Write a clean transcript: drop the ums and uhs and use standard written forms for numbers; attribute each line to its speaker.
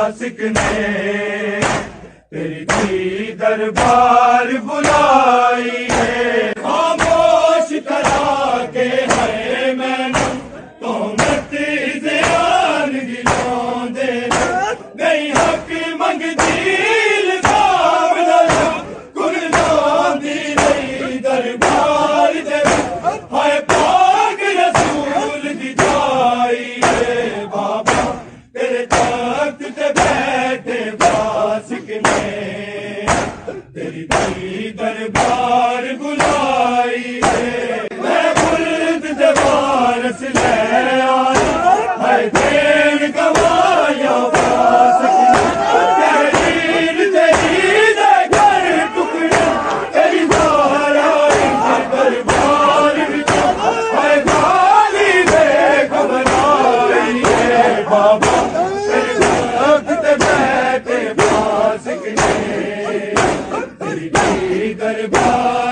Speaker 1: फासिक ने तेरी दी दरबार बुलाई है। खामोश करा के है मैनू तो मत ज़यान गिलांदे नहीं हक मंगदी सामना कुर्बान दी नहीं दरबार दे हाय पाक रसूल दी जाई है। बाबा तेरे तख्त ते बैठे फासिक ने तेरी दी दरबार बुलाई है। मैं मुर्द दे वारस ले आया है देन गवाया फासिक ने तहरीर तेरी दे घर टुकड़े तेरी सारा दरबार विच है गाली दे घबराई है। बाबा तेरे तख्त ते बैठे फासिक ने तेरी दरबार